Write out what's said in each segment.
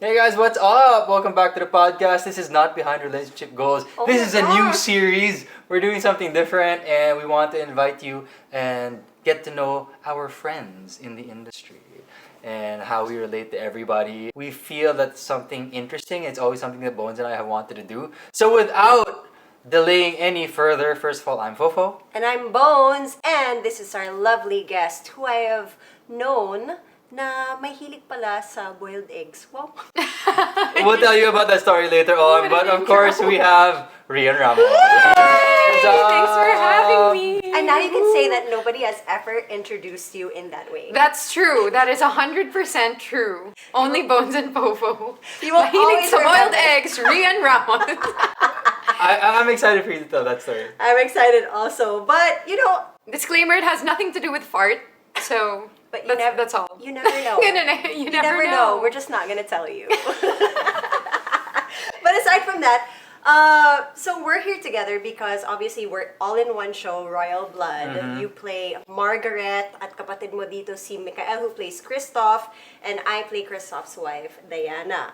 Hey guys, what's up? Welcome back to the podcast. This is not Behind Relationship Goals. This is a new series. We're doing something different and we want to invite you and get to know our friends in the industry and how we relate to everybody. We feel that's something interesting. It's always something that Bones and I have wanted to do. So without delaying any further, first of all, I'm Fofo. And I'm Bones, and this is our lovely guest who I have known na may hilig pala sa boiled eggs. Wow. We'll tell you about that story later on, but of course we have Rhian Ramos. Thanks for having me. And now you can say that nobody has ever introduced you in that way. That's true. That is 100% true. Only Bones and Fofo. You will Mahilig always sa boiled remember. eggs, Rhian Ramos. I'm excited for you to tell that story. I'm excited also, but Disclaimer, it has nothing to do with fart. So, But you that's all. you never know. You You never know. We're just not gonna tell you. But aside from that, so we're here together because obviously we're all in one show, Royal Blood. You play Margaret at kapatid mo dito si Mikael who plays Christoph, and I play Christoph's wife, Diana.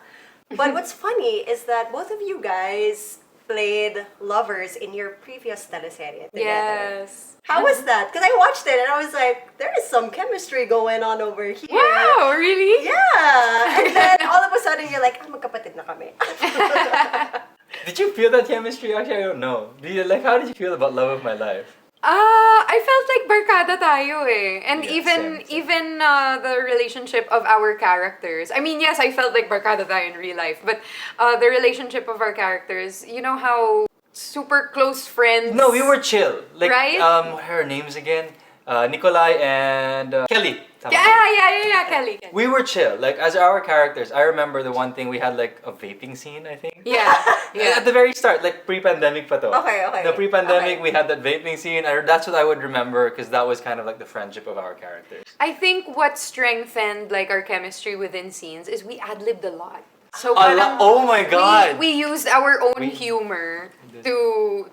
But what's funny is that both of you guys played lovers in your previous teleserye together. Yes. How was that? Because I watched it and I was like, there is some chemistry going on over here. Wow, really? Yeah! And then all of a sudden you're like, magkapatid na kami. Did you feel that chemistry? Actually, I don't know. How did you feel about Love of My Life? I felt like barkada tayo eh. And Yeah, same. even the relationship of our characters. I mean, yes, I felt like barkada tayo in real life, but the relationship of our characters, you know how super close friends. No, we were chill. Like, Right? what are her names again? Nikolai and Kelly. Tama. Yeah, Kelly. We were chill. Like, as our characters, I remember the one thing we had like a vaping scene, I think. Yeah. At the very start, like pre-pandemic pa to. Okay. The pre-pandemic, Okay. we had that vaping scene, and that's what I would remember because that was kind of like the friendship of our characters. I think what strengthened like our chemistry within scenes is we ad-libbed a lot. So A parang lot- oh my God! We used our own We- humor to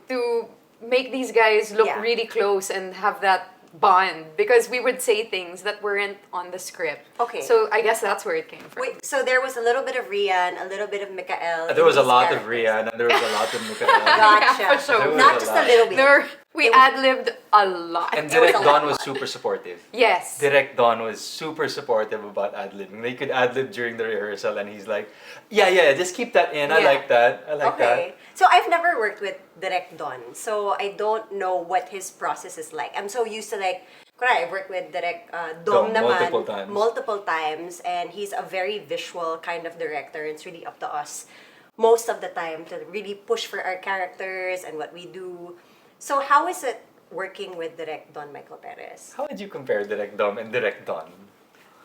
make these guys look Yeah. really close and have that bond because we would say things that weren't on the script. Okay. So I guess that's where it came from. Wait, so there was a little bit of Rhian, a little bit of Mikael. There was a in these lot of characters. Rian and there was a lot of Mikael. Gotcha. Yeah, for sure. There was Not a just lot. a little bit. We ad-libbed a lot. And There was Direct a lot Don was of super supportive. Yes. Direct Don was super supportive about ad-libbing. They could ad-lib during the rehearsal and he's like, yeah, just keep that in. I Yeah. like that. I like that. Okay. So I've never worked with Direct Don, so I don't know what his process is like. I'm so used to like, I've worked with Direct Dom Dom, naman multiple times, and he's a very visual kind of director. It's really up to us most of the time to really push for our characters and what we do. So how is it working with Direct Don Michael Perez? How would you compare Direct Dom and Direct Don?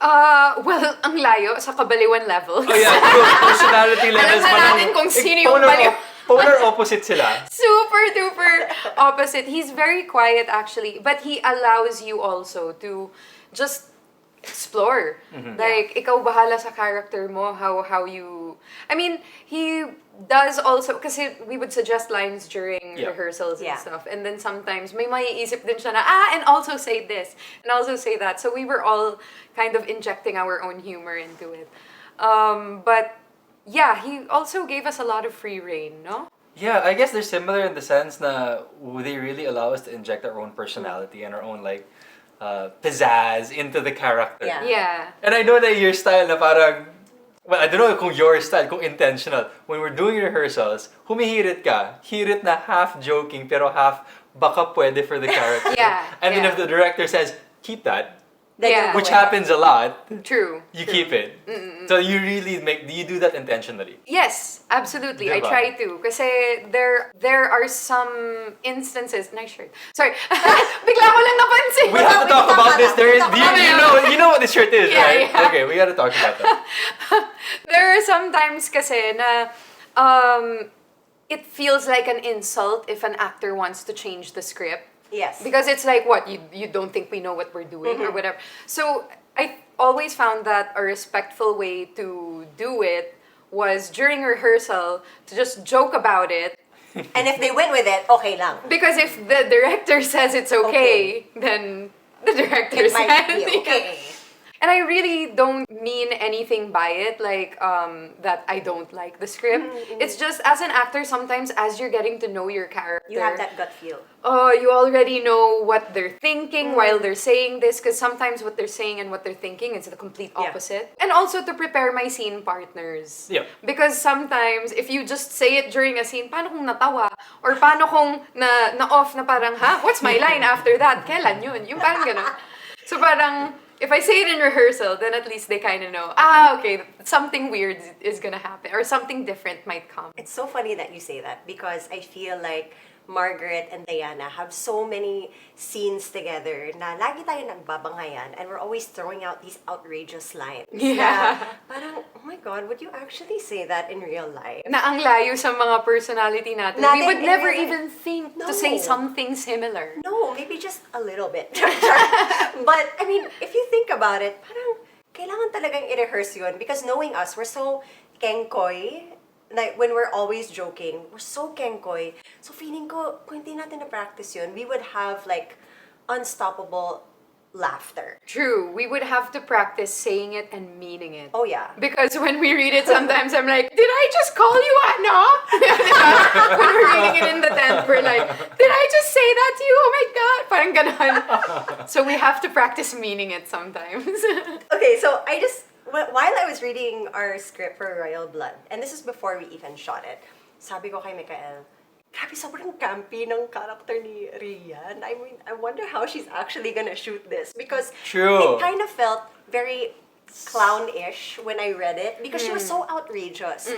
Well, ang layo sa kabaliwan level. Oh yeah, personality levels Alam na pa lang. natin kung sino yung Polar, baliw. polar opposite sila. Super duper opposite. He's very quiet actually, but he allows you also to just explore. Like ikaw bahala sa character mo, how you I mean, he does also kasi we would suggest lines during Yeah. rehearsals and Yeah. stuff. And then sometimes may maiisip din siya na and also say this and also say that. So we were all kind of injecting our own humor into it. But yeah, he also gave us a lot of free reign, no? Yeah, I guess they're similar in the sense na they really allow us to inject our own personality and our own like pizzazz into the character. Yeah. Yeah. And I know that your style na parang, well, I don't know kung your style, kung intentional. When we're doing rehearsals, humihirit ka. Hirit na half joking pero half baka pwede for the character. Yeah, And then yeah. if the director says, keep that, Then Yeah. you'll go which with it. happens a lot, True. you true. keep it. So you really do you do that intentionally? Yes, absolutely. I Diba? try to. Kasi there are some instances. Nice shirt. Sorry. Bigla ko lang napansin. We have to talk about this. There is, do you know what this shirt is, Yeah, right? yeah. Okay, we gotta talk about that. There are some times kasi na it feels like an insult if an actor wants to change the script. Yes. Because it's like, what, you don't think we know what we're doing or whatever. So I always found that a respectful way to do it was during rehearsal to just joke about it. And if they went with it, okay lang. Because if the director says it's okay, then the director It might says be okay. And I really don't mean anything by it, like that I don't like the script. It's just as an actor, sometimes as you're getting to know your character, You have that gut feel. you already know what they're thinking while they're saying this, because sometimes what they're saying and what they're thinking is the complete opposite. And also to prepare my scene partners. Yeah. Because sometimes, if you just say it during a scene, paano kung natawa? Or paano kung na-off na parang, ha? What's my line after that? Kailan yun? Yung parang ganun. So parang, if I say it in rehearsal, then at least they kind of know, okay, something weird is gonna happen. Or something different might come. It's so funny that you say that because I feel like Margaret and Diana have so many scenes together na lagi tayo nagbabangayan and we're always throwing out these outrageous lines. Yeah. Na parang, oh my God, would you actually say that in real life? Na ang layo sa mga personality natin. Natin We would in never real life. even think No. to say something similar. No, maybe just a little bit. But, I mean, if you think about it, parang kailangan talagang i-rehearse yun because knowing us, we're so kengkoy. Like, when we're always joking, we're so kengkoy. So, feeling ko, kung hindi natin na-practice yun, we would have, like, unstoppable laughter. True. We would have to practice saying it and meaning it. Oh, yeah. Because when we read it, sometimes I'm like, did I just call you ano? When we're reading it in the tent, we're like, did I just say that to you? Oh my God. Parang ganon. So we have to practice meaning it sometimes. Okay, so while I was reading our script for Royal Blood, and this is before we even shot it, sabi ko kay Mikael, grabe, sobrang campy ng character ni Rhian. I mean, I wonder how she's actually gonna shoot this because True. it kind of felt very clown-ish when I read it because she was so outrageous.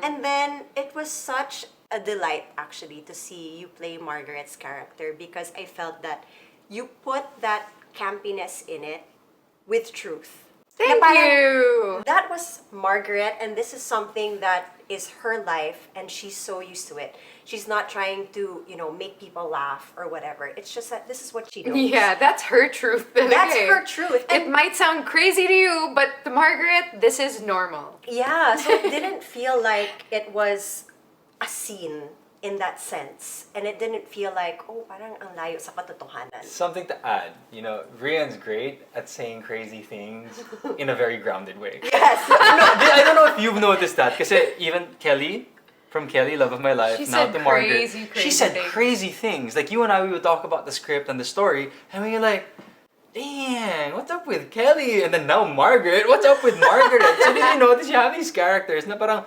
And then it was such a delight actually to see you play Margaret's character because I felt that you put that campiness in it with truth. Thank Na parang, you. That was Margaret, and this is something that is her life, and she's so used to it. She's not trying to, make people laugh or whatever. It's just that this is what she knows. Yeah, that's her truth. That's Okay. her truth. It might sound crazy to you, but to Margaret, this is normal. Yeah, so it didn't feel like it was a scene in that sense. And it didn't feel like, oh, parang ang layo sa katotohanan. Something to add, Rhian's great at saying crazy things in a very grounded way. Yes. I don't know if you've noticed that, because even Kelly, from Kelly, Love of My Life, She now said to Margaret, crazy she said things. crazy things. Like you and I, we would talk about the script and the story, and we were like, dang, what's up with Kelly? And then now Margaret, what's up with Margaret? So did you notice you have these characters na parang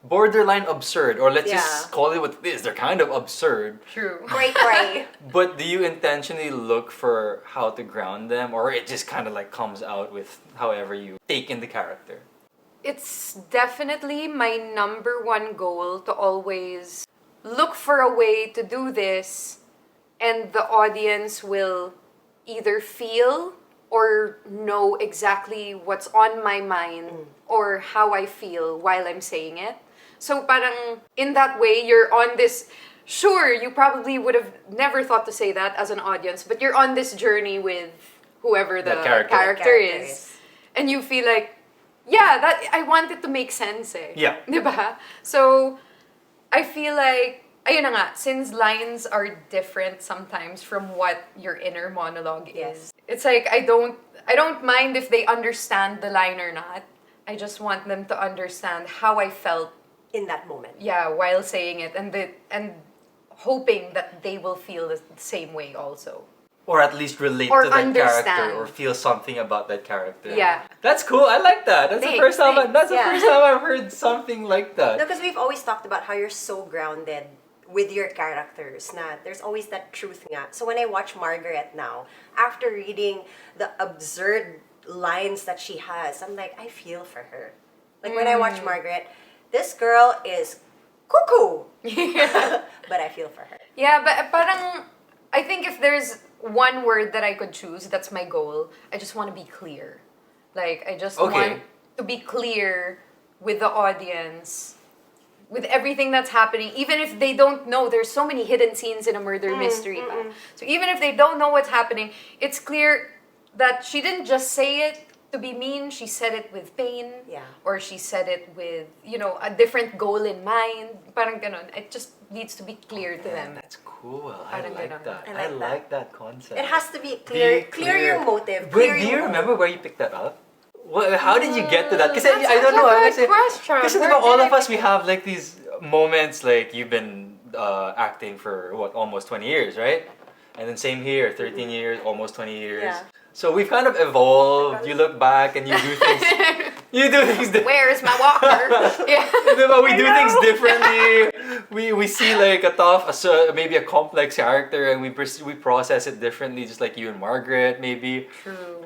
borderline absurd, or let's just call it what it is. They're kind of absurd. True. Cray. But do you intentionally look for how to ground them, or it just kind of like comes out with however you take in the character? It's definitely my number one goal to always look for a way to do this, and the audience will either feel or know exactly what's on my mind or how I feel while I'm saying it. So parang in that way, you're on this, sure, you probably would have never thought to say that as an audience, but you're on this journey with whoever the That character. character is. And you feel like, yeah, that I want it to make sense eh. Yeah. Diba? So, I feel like, ayun na nga, since lines are different sometimes from what your inner monologue is, it's like I don't mind if they understand the line or not. I just want them to understand how I felt, In that moment. yeah, while saying it, and hoping that they will feel the same way also. Or at least relate Or to that understand. character, or feel something about that character. Yeah. That's cool. I like that. That's the first time. That's the Yeah. first time I've heard something like that. No, because we've always talked about how you're so grounded with your characters. Na there's always that truth nga. So when I watch Margaret now, after reading the absurd lines that she has, I'm like, I feel for her. Like when I watch Margaret, this girl is cuckoo. But I feel for her. Yeah, but parang, I think if there's one word that I could choose, that's my goal. I just want to be clear. Like, I just want to be clear with the audience, with everything that's happening. Even if they don't know, there's so many hidden scenes in a murder mystery. Pa. So even if they don't know what's happening, it's clear that she didn't just say it to be mean, she said it with pain. Yeah. Or she said it with, a different goal in mind. Parang ganon. It just needs to be clear to them. That's cool. I Parang like ganon. that. I like that concept. It has to be clear. Be Clear your motive. Wait, Clear do you your remember where you picked that up? How did you get to that? Because That's I don't such know. a good question. Because Where all did of I us, we have like these moments, like you've been acting for what, almost 20 years, right? And then same here, 13 years, almost 20 years. Yeah. So we've kind of evolved. You look back and you do things. You do things. Where is my walker? Yeah. We do things differently. We see like maybe a complex character, and we process it differently, just like you and Margaret, maybe. True.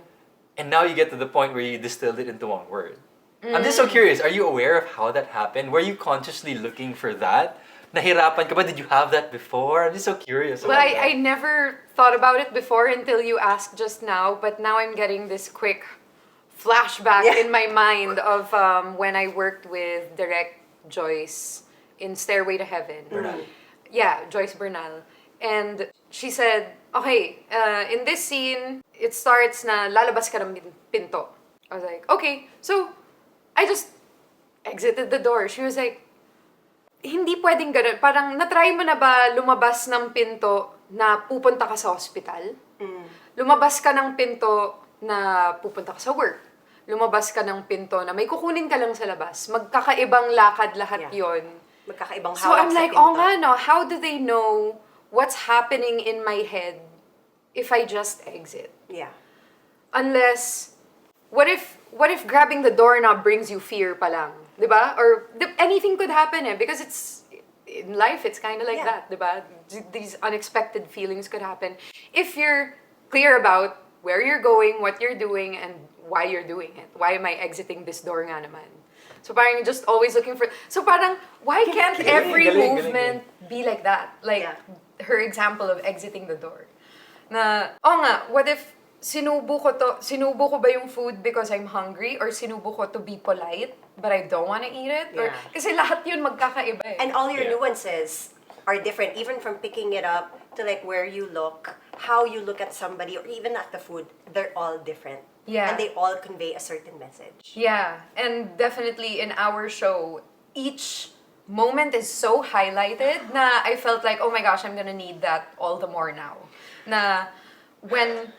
And now you get to the point where you distilled it into one word. I'm just so curious. Are you aware of how that happened? Were you consciously looking for that? Nahirapan ka ba? Did you have that before? I'm just so curious. Well, I never thought about it before until you asked just now, but now I'm getting this quick flashback in my mind of when I worked with Direct Joyce in Stairway to Heaven. Bernal. Yeah, Joyce Bernal. And she said, okay, in this scene, it starts na lalabas ka ng pinto. I was like, okay. So, I just exited the door. She was like, hindi pwedeng ganun. Parang, natry mo na ba lumabas ng pinto na pupunta ka sa hospital? Lumabas ka ng pinto na pupunta ka sa work. Lumabas ka ng pinto na may kukunin ka lang sa labas. Magkakaibang lakad lahat yon. Magkakaibang hawak So I'm like, sa pinto. oh nga no, how do they know what's happening in my head if I just exit? Yeah. Unless, what if grabbing the doorknob brings you fear pa lang? Diba? Or anything could happen because it's, in life, it's kind of like that, diba? These unexpected feelings could happen. If you're clear about where you're going, what you're doing, and why you're doing it. Why am I exiting this door nga naman? So parang just always looking for... So parang, why can't every movement be like that? Like, her example of exiting the door. Na, nga, what if sinubo ko ba yung food because I'm hungry, or sinubo ko to be polite but I don't want to eat it? Or, kasi lahat yun magkakaiba eh. And all your nuances are different, even from picking it up to like where you look, how you look at somebody, or even at the food. They're all different. Yeah. And they all convey a certain message. Yeah, and definitely in our show, each moment is so highlighted na I felt like, oh my gosh, I'm gonna need that all the more now. Na when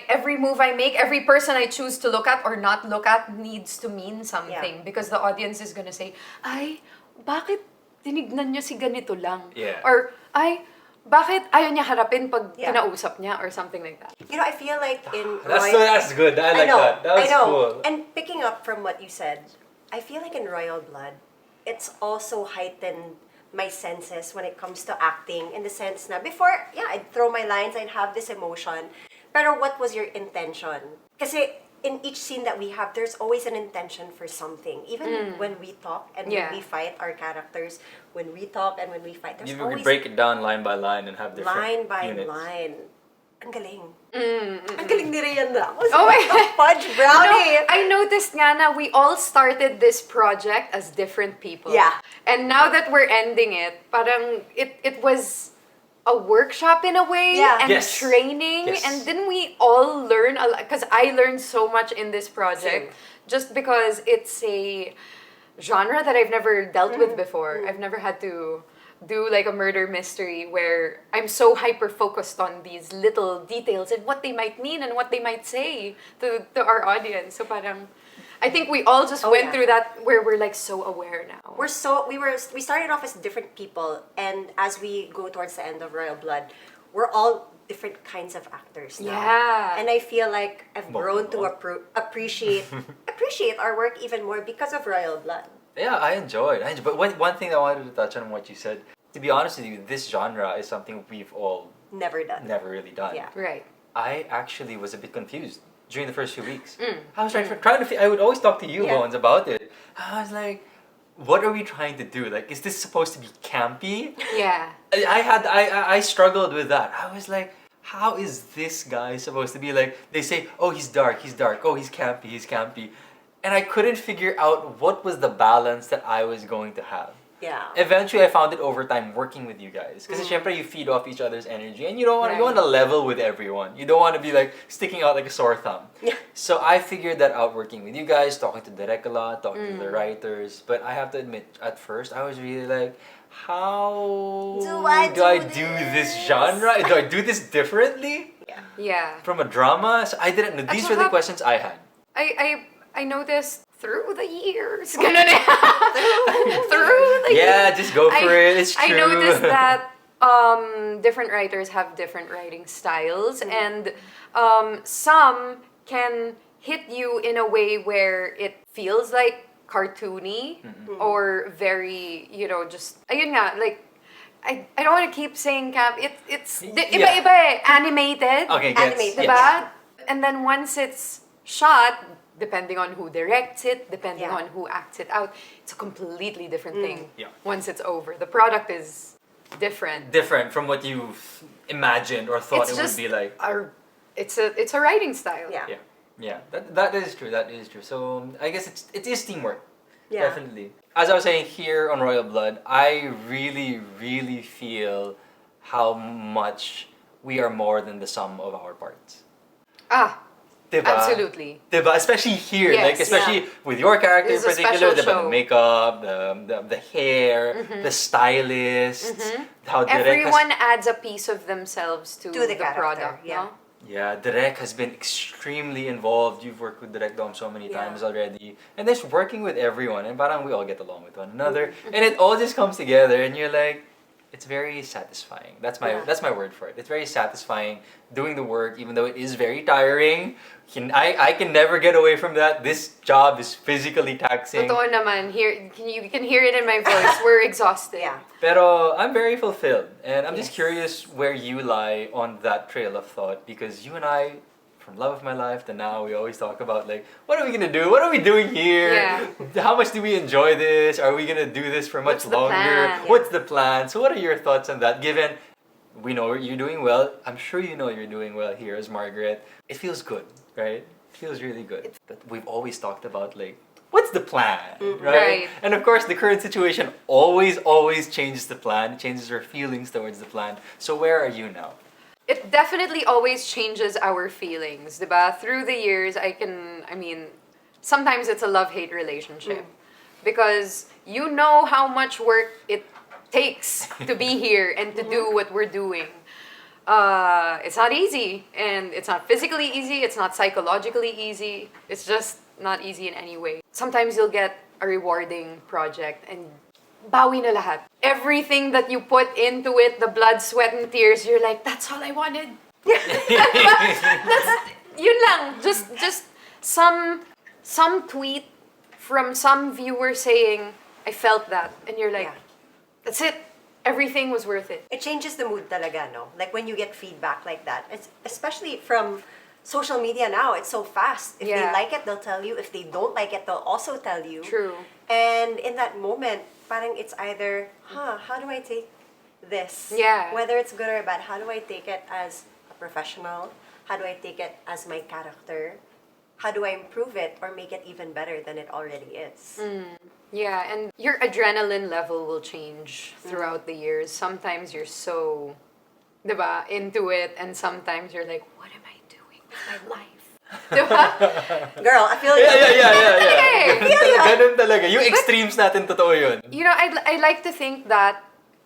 every move I make, every person I choose to look at or not look at needs to mean something, because the audience is gonna say, ay, bakit tinignan niyo si ganito lang? Yeah. Or, ay, bakit ayaw niya harapin pag kinausap niya, or something like that. You know, I feel like in That's good. I like that. That was cool. And picking up from what you said, I feel like in Royal Blood, it's also heightened my senses when it comes to acting, in the sense na before, I'd throw my lines, I'd have this emotion, pero what was your intention? Kasi in each scene that we have, there's always an intention for something. Even when we talk and when we fight our characters, when we talk and when we fight, there's always... We break it down line by line and have different line by units. line. Ang galing. Ang galing ni Rhian Ramos. Oh my God. Fudge brownie. No, I noticed nga na we all started this project as different people. Yeah. And now that we're ending it, parang it was a workshop in a way, and training. Yes. And didn't we all learn a lot? Because I learned so much in this project. Just because it's a genre that I've never dealt with before. I've never had to do like a murder mystery where I'm so hyper focused on these little details and what they might mean and what they might say to our audience. So parang, I think we all just went through that where we're like so aware now. We started off as different people, and as we go towards the end of Royal Blood, we're all different kinds of actors now. Yeah. And I feel like I've grown to appreciate our work even more because of Royal Blood. Yeah, I enjoyed. But one thing I wanted to touch on what you said, to be honest with you, this genre is something we've all never really done. Yeah. Right. I actually was a bit confused during the first few weeks. I was trying to I would always talk to you, Bones, about it. I was like, what are we trying to do? Like, is this supposed to be campy? Yeah. I struggled with that. I was like, how is this guy supposed to be like? They say, oh, he's dark. Oh, he's campy. And I couldn't figure out what was the balance that I was going to have. Yeah. Eventually, I found it over time working with you guys. Because syempre, you feed off each other's energy. And you want to level with everyone. You don't want to be like sticking out like a sore thumb. Yeah. So I figured that out working with you guys, talking to Derek a lot, talking to the writers. But I have to admit, at first, I was really like, how do I do this genre? Do I do this differently? Yeah. From a drama? So I didn't know. These were the questions I had. I noticed through the years, ganun eh. through the years. Yeah, just go for it. It's true. I noticed that different writers have different writing styles, and some can hit you in a way where it feels like cartoony or very, just ayun nga, like I don't want to keep saying camp. It's iba-iba eh. Animated. Okay, Animated. Diba? And then once it's shot, depending on who directs it, depending Yeah. on who acts it out, it's a completely different thing. Yeah. Once it's over, the product is different. Different from what you imagined or thought It's it would just be like. it's a writing style. Yeah. Yeah, that is true. That is true. So I guess it is teamwork. Yeah. Definitely. As I was saying here on Royal Blood, I really, really feel how much we are more than the sum of our parts. Ah, Diba? absolutely. Diba? Especially here, Yes, like especially with your character in This is a particular, special diba? The show. makeup, the hair, the stylists, how Direk Everyone adds a piece of themselves to the the character, product. yeah. No? Yeah, Direk has been extremely involved. You've worked with Direk Dom so many Yeah. times already. And just working with everyone. And parang we all get along with one another. And it all just comes together and you're like, it's very satisfying. That's my word for it. It's very satisfying doing the work, even though it is very tiring. I can never get away from that. This job is physically taxing. Totoo naman. You can hear it in my voice. We're exhausted. Yeah. Pero I'm very fulfilled. And I'm just Yes. curious where you lie on that trail of thought because you and I, from love of my life to now, we always talk about like, what are we gonna do? What are we doing here? Yeah. How much do we enjoy this? Are we gonna do this for much What's the longer? plan? Yeah. What's the plan? So what are your thoughts on that? Given we know you're doing well, I'm sure you know you're doing well here as Margaret. It feels good, right? It feels really good. But we've always talked about like, what's the plan, right? Right. And of course, the current situation always changes the plan. It changes our feelings towards the plan. So where are you now? It definitely always changes our feelings, diba? Through the years, sometimes it's a love-hate relationship. Because you know how much work it takes to be here and to do what we're doing. It's not easy, and it's not physically easy, it's not psychologically easy, it's just not easy in any way. Sometimes you'll get a rewarding project and bawi na lahat. Everything that you put into it, the blood, sweat, and tears, you're like, that's all I wanted. That's, yun lang. Just some tweet from some viewer saying, I felt that. And you're like, Yeah. that's it. Everything was worth it. It changes the mood talaga, no? Like when you get feedback like that. It's especially from social media now. It's so fast. If they Yeah. like it, they'll tell you. If they don't like it, they'll also tell you. True. And in that moment, parang it's either, how do I take this? Yeah. Whether it's good or bad, how do I take it as a professional? How do I take it as my character? How do I improve it or make it even better than it already is? Yeah, and your adrenaline level will change throughout the years. Sometimes you're so, diba, into it, and sometimes you're like, what am I doing with my life? Diba? Girl, I feel Yeah. Eh. Ganun talaga. Yung extremes natin, totoo yun. You know, I like to think that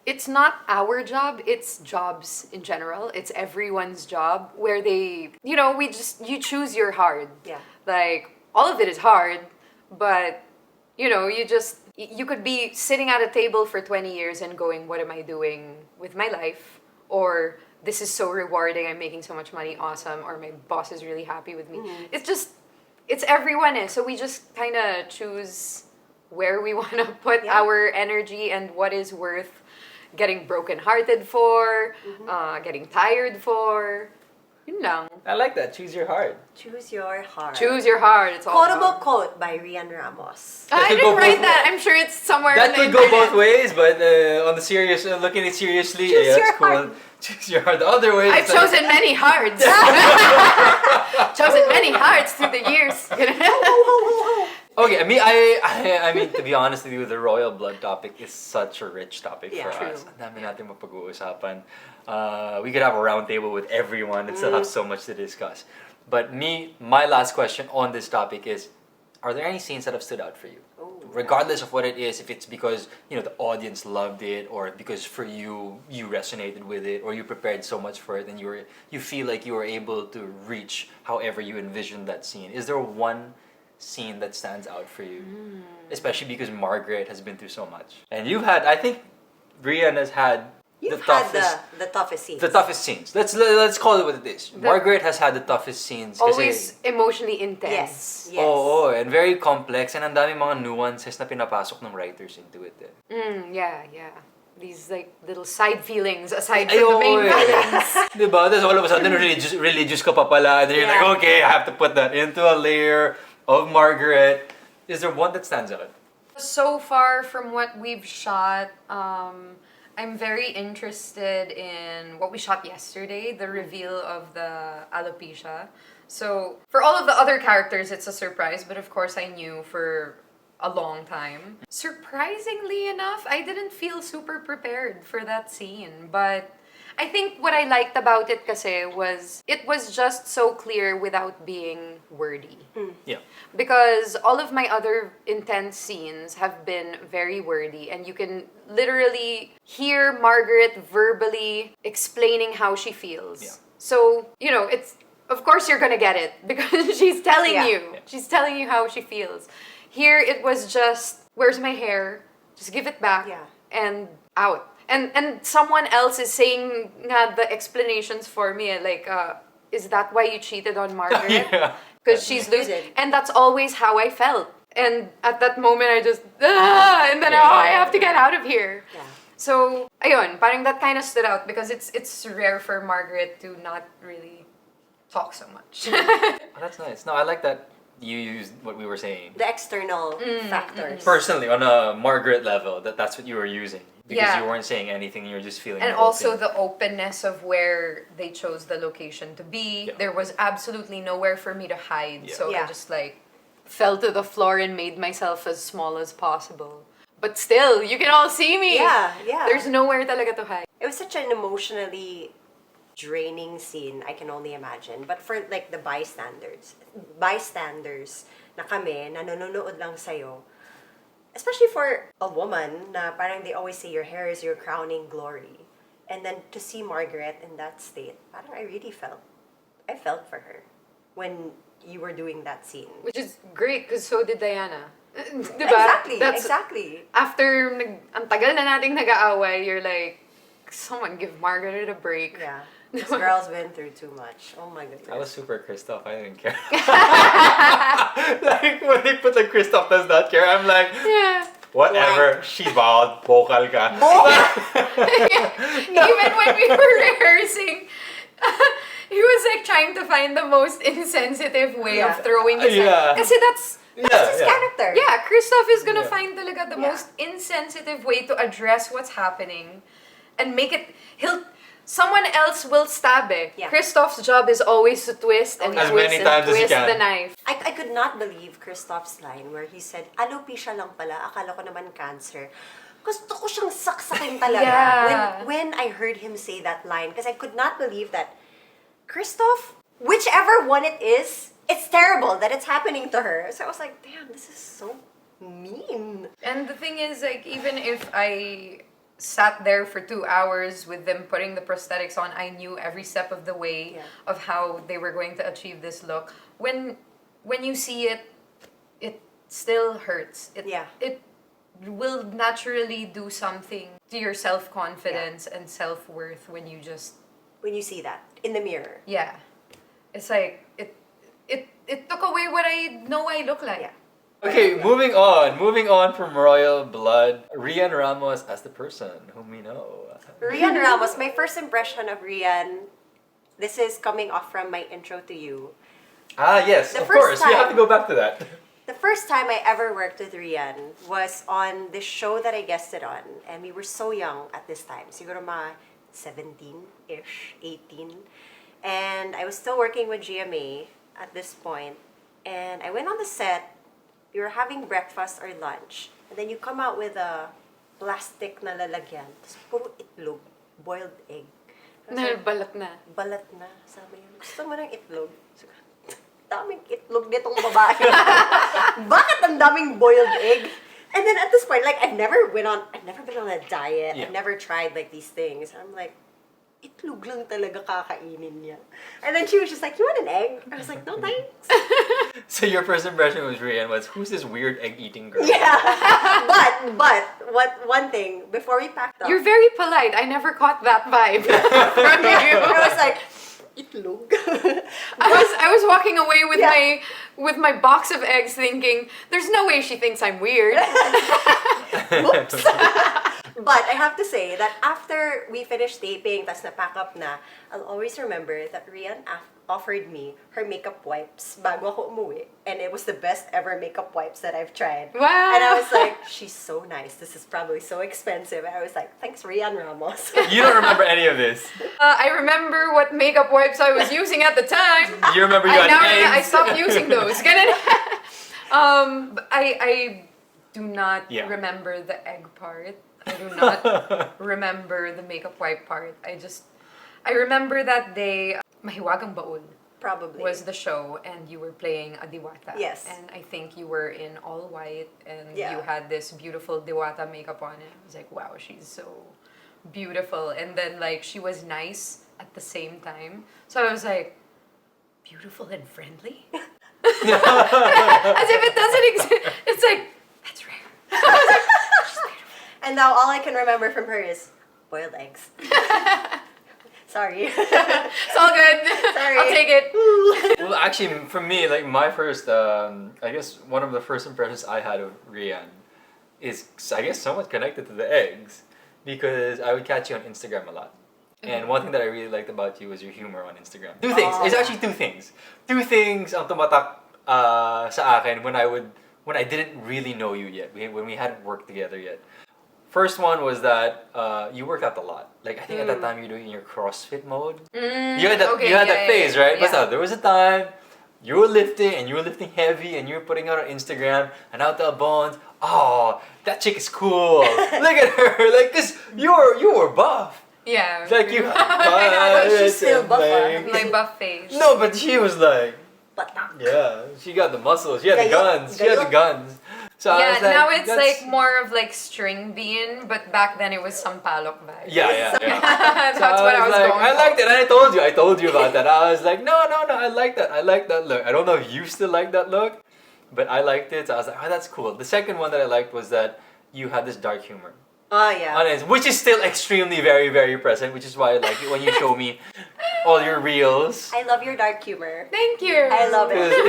it's not our job, it's jobs in general. It's everyone's job where they, you choose your hard. Yeah. Like, all of it is hard, but, you could be sitting at a table for 20 years and going, what am I doing with my life? Or, this is so rewarding, I'm making so much money, awesome. Or, my boss is really happy with me. It's everyone. So we just kind of choose where we want to put Yeah. our energy and what is worth getting brokenhearted for, getting tired for. Yun lang. I like that. Choose your heart. Choose your heart. Choose your heart. It's all Quotable about. quote by Rhian Ramos. I could didn't go write both- that. I'm sure it's somewhere That on the could go both internet. ways, but on the serious, looking at it seriously, Choose yeah, your that's cool. heart. Choose your heart. The other way, I've it's like- chosen many hearts. Chosen many hearts through the years. Okay, I mean, to be honest with you, the royal blood topic is such a rich topic Yeah. for True. us. Ang dami natin mapag-uusapan. We could have a round table with everyone and still have so much to discuss. But my last question on this topic is, are there any scenes that have stood out for you? Regardless of what it is, if it's because, the audience loved it, or because for you resonated with it, or you prepared so much for it and you feel like you were able to reach however you envisioned that scene. Is there one scene that stands out for you? Especially because Margaret has been through so much. And you've had, I think Rhian has had You've the had toughest, the toughest scenes. the toughest scenes. Let's call it what it is. Margaret has had the toughest scenes. Kasi, Always emotionally intense. Yes. Oo, and very complex. And ang dami mga nuances na pinapasok ng writers into it. Yeah. These like little side feelings aside Ay, from the oo, main eh. feelings. Diba? Tapos all of a sudden, religious ka pa pala. And then you're like, Yeah. okay, I have to put that into a layer of Margaret. Is there one that stands out? So far from what we've shot, I'm very interested in what we shot yesterday, the reveal of the alopecia. So for all of the other characters, it's a surprise, but of course I knew for a long time. Surprisingly enough, I didn't feel super prepared for that scene, but I think what I liked about it kasi was it was just so clear without being wordy. Yeah. Because all of my other intense scenes have been very wordy, and you can literally hear Margaret verbally explaining how she feels. Yeah. So, it's of course you're gonna get it because she's telling you. Yeah. She's telling you how she feels. Here it was just, where's my hair? Just give it back and out. And someone else is saying nga the explanations for me, like, is that why you cheated on Margaret? Yeah. Because she's losing. did. And that's always how I felt. And at that moment, I just, and then I have to get out of here. Yeah. So, ayun, parang that kind of stood out because it's rare for Margaret to not really talk so much. Oh, that's nice. No, I like that you used what we were saying. The external factors. Personally, on a Margaret level, that's what you were using. Because Yeah. you weren't saying anything, you were just feeling And the whole also thing. the openness of where they chose the location to be. Yeah. There was absolutely nowhere for me to hide. Yeah. So I Yeah. just like fell to the floor and made myself as small as possible. But still, you can all see me. Yeah. There's nowhere talaga to hide. It was such an emotionally draining scene, I can only imagine. But for like the bystanders na kami, na nanonood lang sa'yo, especially for a woman na parang they always say your hair is your crowning glory. And then to see Margaret in that state, parang I felt for her when you were doing that scene. Which is great because so did Diana. Diba? Exactly. After ang tagal na nating nag-aaway, you're like, someone give Margaret a break. Yeah. This girl's been through too much. Oh my goodness. I was super Christoph. I didn't care. Like, when they put like Christoph does not care, I'm like, Yeah. whatever. She's bald. Vocal ka. Even when we were rehearsing, he was like trying to find the most insensitive way of throwing his Yeah. Kasi that's His character. yeah, Christoph is gonna Yeah. find talaga the Yeah. most insensitive way to address what's happening and make it someone else will stab it. Yeah. Christoph's job is always to twist and As twist many and times as he twist can. the knife. I could not believe Christoph's line where he said, alopecia lang pala, akala ko naman cancer. Gusto ko siyang saksakin talaga. Yeah. When I heard him say that line, because I could not believe that Christoph, whichever one it is, it's terrible that it's happening to her. So I was like, damn, this is so mean. And the thing is, like, even if I sat there for 2 hours with them putting the prosthetics on, I knew every step of the way of how they were going to achieve this look. When you see it, it still hurts. It will naturally do something to your self-confidence and self-worth when you see that in the mirror. yeah. It's like it took away what I know I look like. Yeah. Okay, moving on from Royal Blood, Rhian Ramos as the person whom we know. Rhian Ramos, my first impression of Rhian, this is coming off from my intro to you. Ah, yes, The of first course. We have to time- go back to that. The first time I ever worked with Rhian was on this show that I guested on. And we were so young at this time. Siguro mga 17-ish, 18. And I was still working with GMA at this point. And I went on the set. We were having breakfast or lunch. And then you come out with a plastic na lalagyan. Tapos puro itlog. Boiled egg. I was like, Balat na. balat na. Sabi niya, gusto mo ng itlog? Sabi ko, daming itlog nitong babae. Bakit ang daming boiled egg? And then at this point, like, I've never been on a diet. Yeah. I've never tried like these things. I'm like, itlog lang talaga kakainin niya. And then she was just like, you want an egg? I was like, no thanks. So your first impression was Rhian was, who's this weird egg-eating girl? Yeah. But one thing, before we packed up, You're very polite. I never caught that vibe from you. I was like, itlog. I was walking away with Yeah. my box of eggs thinking, there's no way she thinks I'm weird. Whoops. But I have to say that after we finished taping, tas na-pack up na, I'll always remember that Rhian offered me her makeup wipes bago ako umuwi. And it was the best ever makeup wipes that I've tried. Wow. And I was like, she's so nice. This is probably so expensive. And I was like, thanks, Rhian Ramos. You don't remember any of this. I remember what makeup wipes I was using at the time. You remember you had I eggs? stopped using those. Ganun. I do not Yeah. remember the egg part. I do not remember the makeup wipe part. I remember that day, Mahiwagang Baon Probably. was the show, and you were playing a diwata. Yes. And I think you were in all white, and Yeah. you had this beautiful diwata makeup on. And I was like, wow, she's so beautiful. And then, like, she was nice at the same time. So I was like, beautiful and friendly? As if it doesn't exist. It's like, that's rare. And now all I can remember from her is boiled eggs. Sorry. It's all good. Sorry. I'll take it. Well, actually, for me, like my first, I guess one of the first impressions I had of Rhian is, I guess, somewhat connected to the eggs, because I would catch you on Instagram a lot. And one thing that I really liked about you was your humor on Instagram. Two things. It's actually two things. Two things ang tumatak sa akin when I didn't really know you yet, when we hadn't worked together yet. First one was that you worked out a lot. Like I think at that time you were doing your CrossFit mode. You had that phase, right? Yeah. But there was a time you were lifting and you were lifting heavy and you were putting out on Instagram and out the bones. Oh, that chick is cool. Look at her, like, cause you were buff. Yeah. Like you. She's still buff, My buff face. No, but she was like, But yeah, she got the muscles. She had the Gayo- guns. She had the gayo. guns. So I Yeah, was like, now it's that's- like more of like string bean, but back then it was sampalok vibe. Yeah. That's So what I was like, going I for. liked it, and I told you about that. I was like, no, I like that look. I don't know if you still like that look, but I liked it. So I was like, oh, that's cool. The second one that I liked was that you had this dark humor Oh, yeah. on it, which is still extremely very, very present, which is why I like it when you show me all your reels. I love your dark humor. Thank you. I love it. Because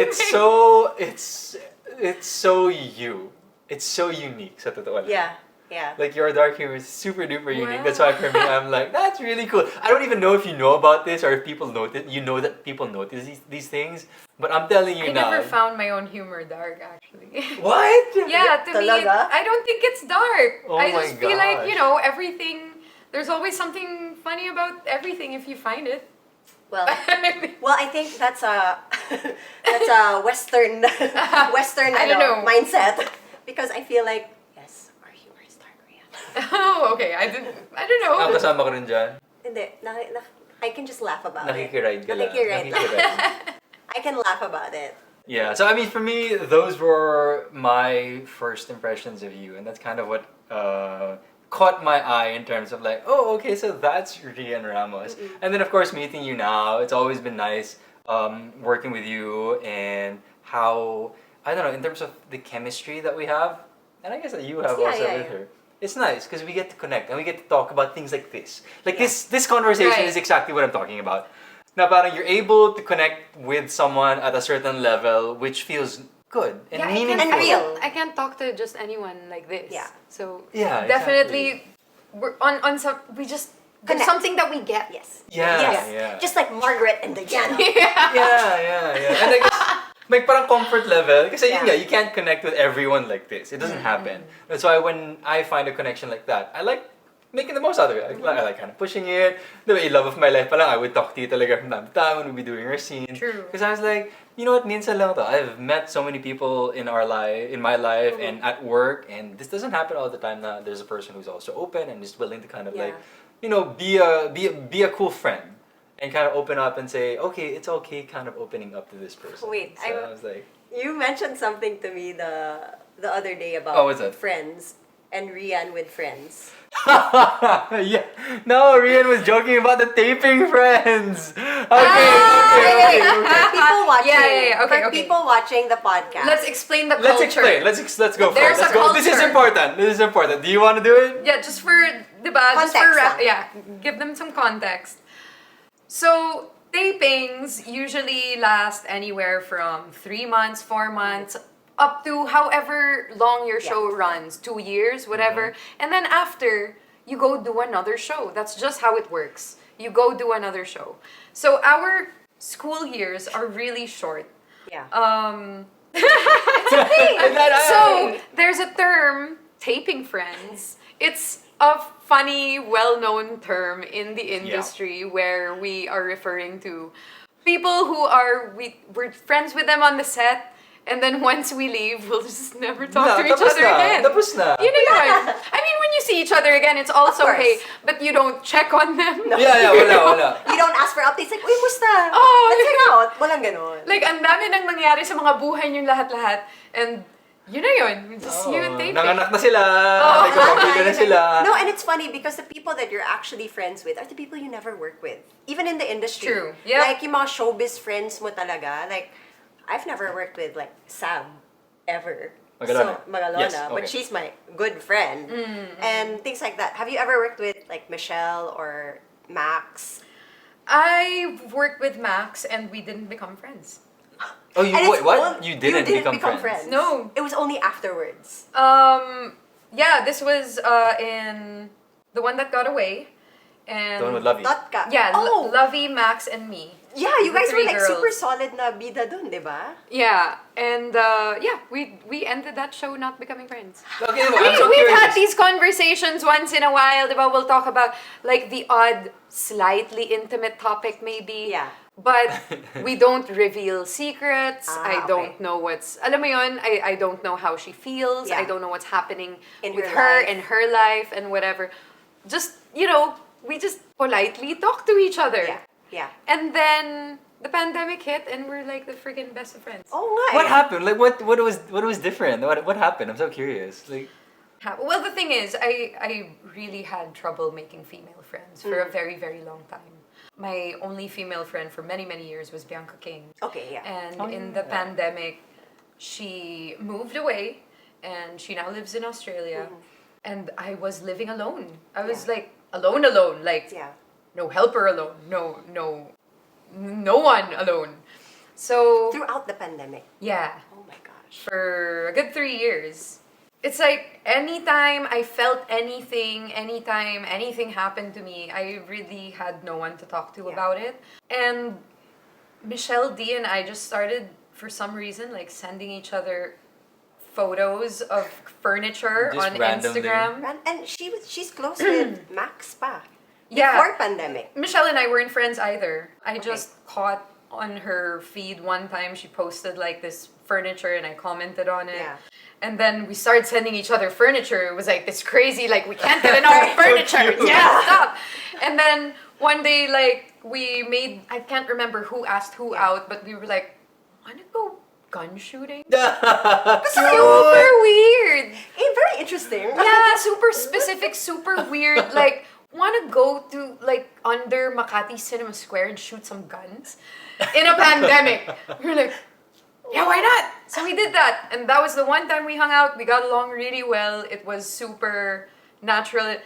it's so you. It's so unique sa totoo lang. Yeah. Like your dark humor is super duper unique. Wow. That's why for me, I'm like, that's really cool. I don't even know if you know about this or if people notice. You know that people notice these things, but I'm telling you I now. never found my own humor dark, actually. What? Yeah, to me, Talaga? I don't think it's dark. Oh I my just feel like, gosh. everything, there's always something funny about everything if you find it. Well, I think that's a Western I don't know. mindset, because I feel like yes, our humor is dark, Rhian. Oh, okay. I don't Ang know. kasama ko rin dyan. Hindi, I can just laugh about it. Nakikiride ka lang. Nakikiride lang. Nakikiride. I can laugh about it. Yeah, so I mean, for me, those were my first impressions of you, and that's kind of what caught my eye in terms of like, oh, okay, so that's Rhian Ramos. And then, of course, meeting you now, it's always been nice working with you and how, I don't know, in terms of the chemistry that we have, and I guess that you have Yeah, also yeah, with yeah. her. It's nice because we get to connect and we get to talk about things like this. Like Yeah. this conversation Right. is exactly what I'm talking about. Now, parang you're able to connect with someone at a certain level, which feels good and Yeah, meaningful. And real. I can't talk to just anyone like this. Yeah. So Yeah, definitely, we're on some. We just there's Connect. something that we get. Yes. Yeah, Yes. yeah. Just like Margaret and Diana. Yeah. And I guess, may parang comfort level. Kasi yun Yeah. nga, you can't connect with everyone like this. It doesn't happen. That's why when I find a connection like that, I like making the most out of it. I like kind of pushing it. The way love of my life pa lang, I would talk to you talaga from time to time when we'd be doing our scene. True. Because I was like, you know what, minsan lang to. I've met so many people in my life and at work, and this doesn't happen all the time na there's a person who's also open and is willing to kind of like, be a cool friend. And kind of open up and say, okay, it's okay kind of opening up to this person. Wait, so I was like, You mentioned something to me the other day about Oh, what's that? friends and Rhian with friends. Yeah. No, Rhian was joking about the taping friends. Okay, okay. For people watching, Yeah, okay, for okay. people watching the podcast, Let's explain the Let's culture. explain. Let's go for it. There's Let's a go. This is culture. important. This is important. Do you want to do it? Yeah, just for, diba? Just for, Context lang. yeah, give them some context. So, tapings usually last anywhere from 3 months, 4 months, up to however long your show runs, 2 years, whatever. And then after, you go do another show. That's just how it works. You go do another show. So our school years are really short. yeah, So there's a term, taping friends. It's a funny, well-known term in the industry where we are referring to people who we're friends with them on the set, and then once we leave, we'll just never talk to each tapos other na. again. Tapos na. You know yun. I mean, when you see each other again, it's also course. okay, but you don't check on them. Yeah, wala. you don't ask for updates like, uy, musta? Oh, Let's hang out. Walang ganon. Like, ang dami nang nangyari sa mga buhay niyong lahat-lahat. And, yun na yun. Just you taping. Nanganak na sila. Oh. Nagkakambila na sila. No, and it's funny because the people that you're actually friends with are the people you never work with. Even in the industry. True. Yep. Like, yung mga showbiz friends mo talaga. Like, I've never worked with, like, Sam. Ever. Magalona. So, Magalona. Yes, okay. But she's my good friend. And things like that. Have you ever worked with, like, Michelle or Max? I worked with Max and we didn't become friends. Oh, you And wait, it's what? all- You didn't become friends. No. It was only afterwards. Yeah, this was in the one that got away. And The one with Lovey. Not ka. yeah, Oh! Lovey, Max, and me. Yeah, you The guys were three like girls. super solid na bida dun, di ba? Yeah, and yeah, we ended that show not becoming friends. Okay, well, I'm so We've curious. had these conversations once in a while, diba? We'll talk about like the odd, slightly intimate topic maybe. Yeah. But we don't reveal secrets. I Ah, don't okay. know alam mo yun, I don't know how she feels. Yeah. I don't know what's happening In with her her, life. in her life, and whatever. Just, we just politely talk to each other. Yeah. Yeah. And then the pandemic hit and we're like the freaking best of friends. Oh, nga What eh. happened? Like, what was different? What happened? I'm so curious. Like, Well, the thing is, I really had trouble making female friends for a very, very long time. My only female friend for many, many years was Bianca King. Okay, yeah. And in the pandemic, she moved away and she now lives in Australia. And I was living alone. I was like alone, like Yeah. no helper alone, no one alone. So Throughout the pandemic. yeah, Oh my gosh. for a good 3 years. It's like anytime I felt anything, anytime anything happened to me, I really had no one to talk to Yeah. about it. And Michelle D and I just started, for some reason, like sending each other photos of furniture Just on randomly. Instagram. And she's close with Max pa. Yeah. Before pandemic. Michelle and I weren't friends either. I Okay. just caught on her feed one time she posted like this furniture and I commented on it. Yeah. And then we started sending each other furniture. It was like this crazy, like we can't get enough of furniture. cute. Yeah, stop. And then one day, like we made, I can't remember who asked who out, but we were like, wanna go gun shooting? Super weird. Very interesting. Yeah, super specific, super weird. Like, wanna go to like under Makati Cinema Square and shoot some guns in a pandemic? We were like, yeah, why not? So we did that, and that was the one time we hung out. We got along really well. It was super natural.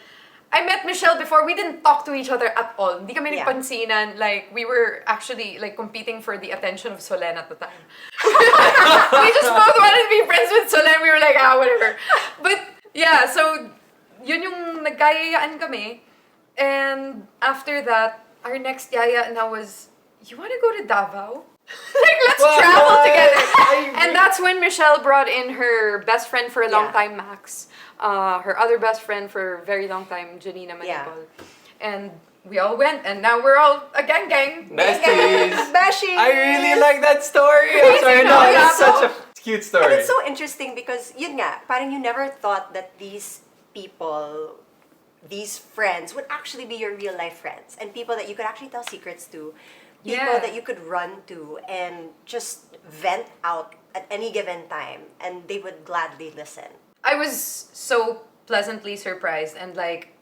I met Michelle before. We didn't talk to each other at all. Hindi kami Yeah. nagpansinan. Like, we were actually like competing for the attention of Solen at the time. We just both wanted to be friends with Solen. We were like, whatever. But yeah, so yun yung nagkayayaan kami. And after that, our next yaya na was, you wanna go to Davao? Like, let's travel together. And that's when Michelle brought in her best friend for a long Yeah. time, Max. Her other best friend for a very long time, Janina Yeah. Manipal. And we all went, and now we're all a gang. Besties. Bashing. I really like that story. I'm sorry, no, no, it's yeah, such a cute And story. it's so interesting because yun nga, parang you never thought that these people, these friends would actually be your real life friends and people that you could actually tell secrets to, people Yeah. that you could run to and just vent out at any given time and they would gladly listen. I was so pleasantly surprised, and like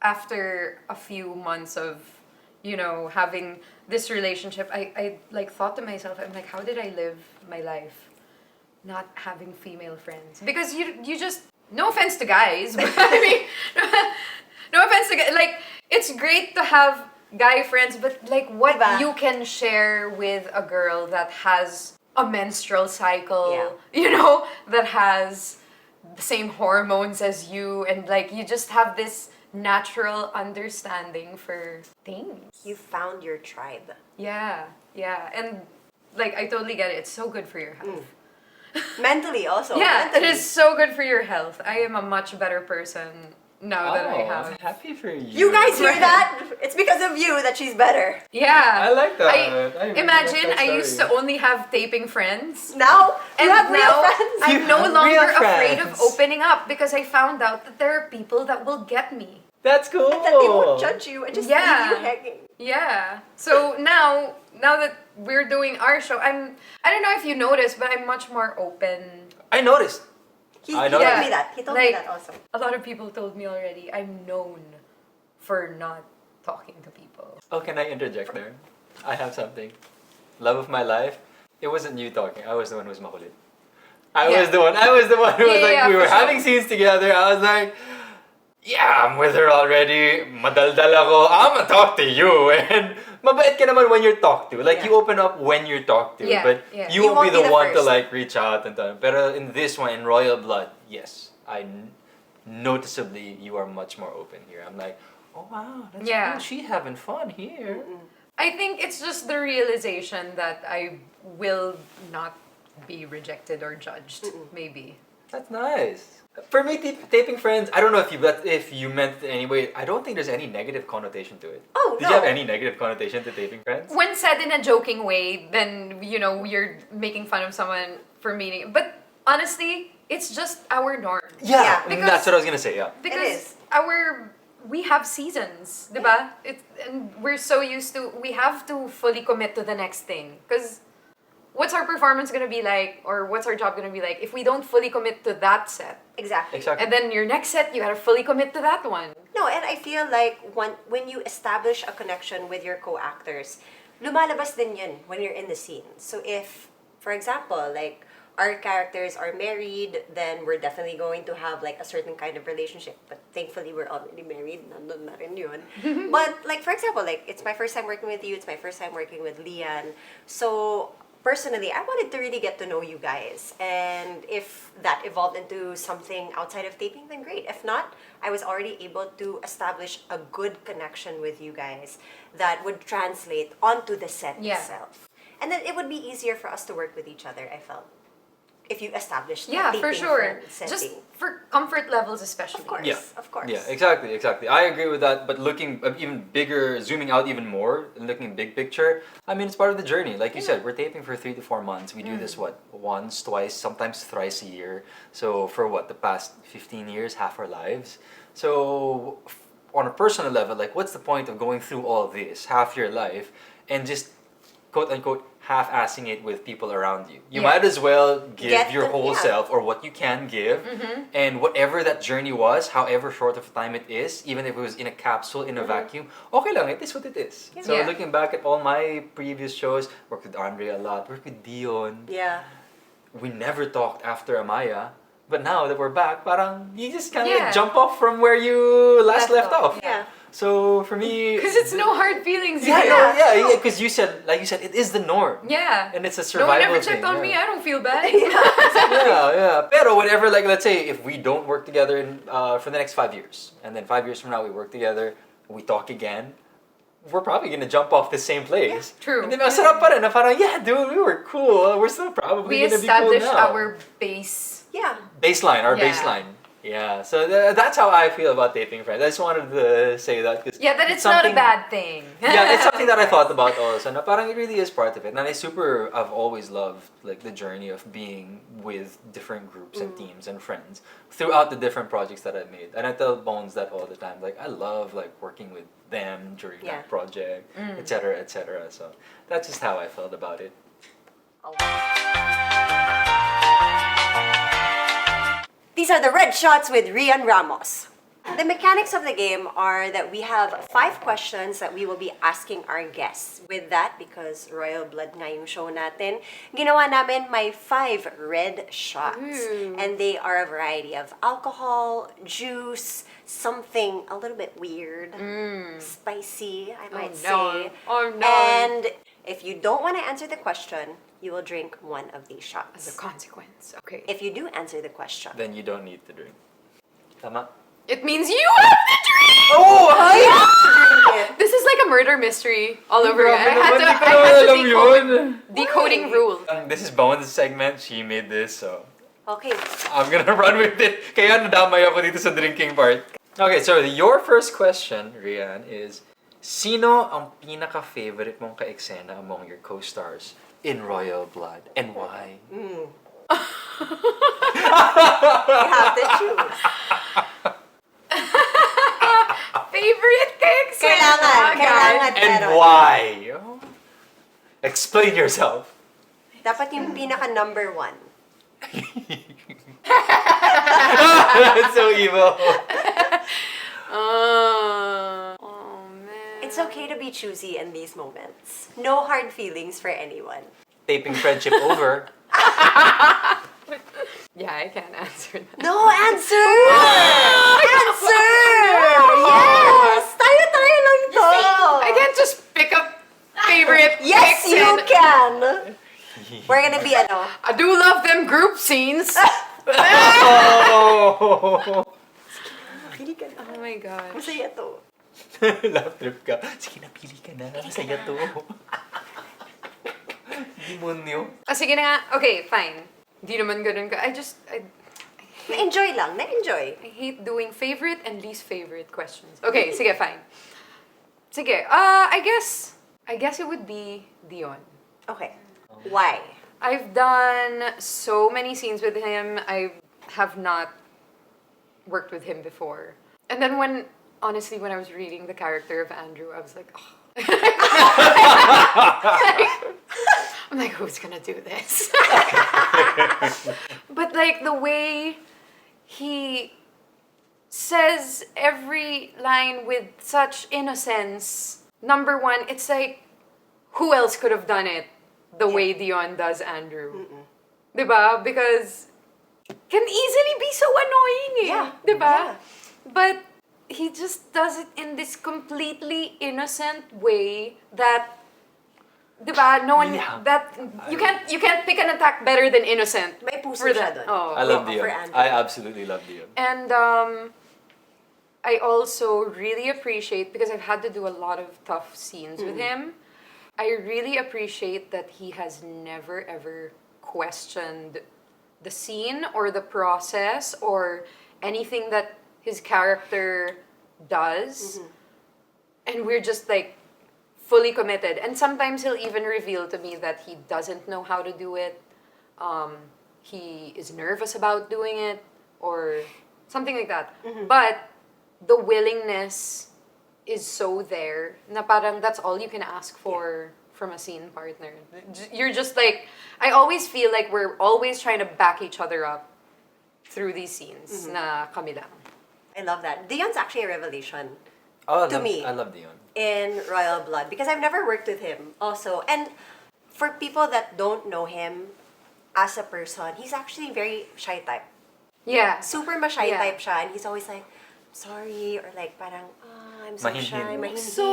after a few months of, having this relationship, I like thought to myself, I'm like, how did I live my life not having female friends? Because you just, no offense to guys, but I mean, no offense to guys, like, it's great to have guy friends, but like what Diba? you can share with a girl that has a menstrual cycle, Yeah. that has the same hormones as you, and like you just have this natural understanding for things. You found your tribe. Yeah, and like I totally get it. It's so good for your health. Mentally also. Yeah, mentally. it is so good for your health. I am a much better person now that I Oh, have. I'm happy for you. You guys hear that? It's because of you that she's better. Yeah. I like that. I really Imagine like that I used to story. only have taping friends. Now, you And have real now friends. I'm You no have longer real afraid of friends. opening up because I found out that there are people that will get me. That's cool. That they won't judge you and just leave you hanging. Yeah. So now that we're doing our show, I don't know if you noticed, but I'm much more open. I noticed. He I told know me that. He told me that also. A lot of people told me already, I'm known for not talking to people. Oh, can I interject there? I have something. Love of my life. It wasn't you talking. I was the one who was makulit. I was the one who was like, we were for sure. having scenes together. I was like, yeah, I'm with her already. Madaldal ako. I'm gonna talk to you. And mabait ka naman when you're talked to. Like, Yeah. you open up when you're talked to. Yeah, But yeah. you You won't be won't the be the one to first. like reach out and tal. Pero in this one, in Royal Blood, yes. Noticeably, you are much more open here. I'm like, oh wow, that's Yeah. cool. She having fun here. I think it's just the realization that I will not be rejected or judged, maybe. That's nice. For me, taping friends, I don't know if you meant it anyway. I don't think there's any negative connotation to it. Oh, Did you have any negative connotation to taping friends? When said in a joking way, then, you're making fun of someone for meaning. But honestly, it's just our norm. Yeah, Yeah, that's what I was gonna say. Yeah. Because we have seasons, diba? And we're so used to, we have to fully commit to the next thing. Because what's our performance gonna be like, or what's our job gonna be like, if we don't fully commit to that set? Exactly. Exactly. And then your next set, you gotta fully commit to that one. No, and I feel like when you establish a connection with your co-actors, lumalabas din yun when you're in the scene. So if, for example, like, our characters are married, then we're definitely going to have like a certain kind of relationship. But thankfully, we're already married. Nandun na rin yun. But like, for example, like, it's my first time working with you. It's my first time working with Rhian. So personally, I wanted to really get to know you guys. And if that evolved into something outside of taping, then great. If not, I was already able to establish a good connection with you guys that would translate onto the set Yeah. itself. And then it would be easier for us to work with each other, I felt. If you establish the Yeah, for taping sure. friend setting. Just for comfort levels especially. Of course. Yeah. Of course. Yeah, exactly. I agree with that. But looking even bigger, zooming out even more, and looking big picture, I mean, it's part of the journey. Like you said, we're taping for 3 to 4 months. We do this, once, twice, sometimes thrice a year. So for the past 15 years, half our lives. So on a personal level, like, what's the point of going through all this, half your life, and just, quote unquote, half-assing it with people around you? You Yeah. might as well give Get your the- whole yeah. self, or what you can give, and whatever that journey was, however short of time it is, even if it was in a capsule, in a vacuum, okay lang, it is what it is. So Yeah. looking back at all my previous shows, worked with Andre a lot, worked with Dion, Yeah. we never talked after Amaya, but now that we're back, parang you just kind of Yeah. like jump off from where you last left off. Yeah. So for me, Because it's no hard feelings. yeah, because you said, like you said, it is the norm. Yeah. And it's a No one survival ever checked thing, on yeah. me. I don't feel bad. Yeah. Pero whatever, like, let's say if we don't work together for the next 5 years, and then 5 years from now we work together, we talk again, we're probably gonna jump off the same place. True. And then masarap pa rin na parang, yeah, dude, we were cool. We're still probably We gonna be cool established now. our base. Yeah. Baseline, our Yeah. baseline. Yeah, so that's how I feel about taping friends. I just wanted to say that. 'Cause Yeah, that it's not a something- bad thing. Yeah, it's something that I thought about also. Na parang it really is part of it. And I've always loved like the journey of being with different groups and teams and friends throughout the different projects that I've made. And I tell Bones that all the time. Like, I love like working with them during Yeah. that project, etc., etc. So that's just how I felt about it. These are the red shots with Rhian Ramos. The mechanics of the game are that we have 5 questions that we will be asking our guests. With that, because Royal Blood nga yung show natin, ginawa namin may 5 red shots. And they are a variety of alcohol, juice, something a little bit weird, spicy, I might say. Oh no. And if you don't want to answer the question, you will drink one of these shots. As a consequence. Okay. If you do answer the question, Then you don't need to drink. Tama? It means you have to drink! Oh! you have to drink it. This is like a murder mystery all over again. I Grabe naman, di ko had naman to alam decode, yun. decoding rules. This is Bones' segment. She made this, so Okay. I'm gonna run with it. Kaya nadamay ako dito sa drinking part. Okay, so your first question, Rhian, is sino ang pinaka-favorite mong ka-eksena among your co-stars in Royal Blood and why? You have to choose. Favorite cake Kailangan. And meron. why? Explain yourself. Dapat yung pinaka number 1. That's so evil. Oh man. It's okay to be choosy in these moments. No hard feelings for anyone. Taping friendship over. Yeah, I can't answer that. No answer! Answer! Yes! Tayo lang to! I can't just pick up favorite Yes, cakes you and- can! We're gonna be I do love them group scenes. Oh! Pili ka na. Oh my gosh. Masaya to. Laugh trip ka. Sige, napili ka na. Masaya to. Demonyo. Sige na nga. Okay, fine. Di naman ganun ka. I Na-enjoy lang. Na-enjoy. hate doing favorite and least favorite questions. Okay, sige, fine. Sige, I guess it would be Dion. Okay. Why? I've done so many scenes with him. I have not worked with him before. And then honestly, when I was reading the character of Andrew, I was like, oh. I'm like, who's gonna do this? But like the way he says every line with such innocence. Number 1, it's like, who else could have done it the way Dion does Andrew? Diba? Because can easily be so annoying eh. Yeah. Diba? Yeah. But he just does it in this completely innocent way that diba, no one Yeah. that you can't pick an attack better than innocent. May puso for siya that. dun. Oh. I love For Dion. Andrew. I absolutely love Dion. And I also really appreciate, because I've had to do a lot of tough scenes with him, I really appreciate that he has never ever questioned the scene or the process or anything that his character does. And we're just like fully committed. And sometimes he'll even reveal to me that he doesn't know how to do it. He is nervous about doing it or something like that. But the willingness is so there na parang that's all you can ask for from a scene partner. You're just like, I always feel like we're always trying to back each other up through these scenes na kami lang. I love that. Dion's actually a revelation Oh, To me. I love Dion. in Royal Blood because I've never worked with him also. And for people that don't know him as a person, he's actually very shy type. Yeah. Super ma-shy Yeah. type siya. And he's always like, sorry, or like parang, I'm so Mahinhin. shy, mahinhin. So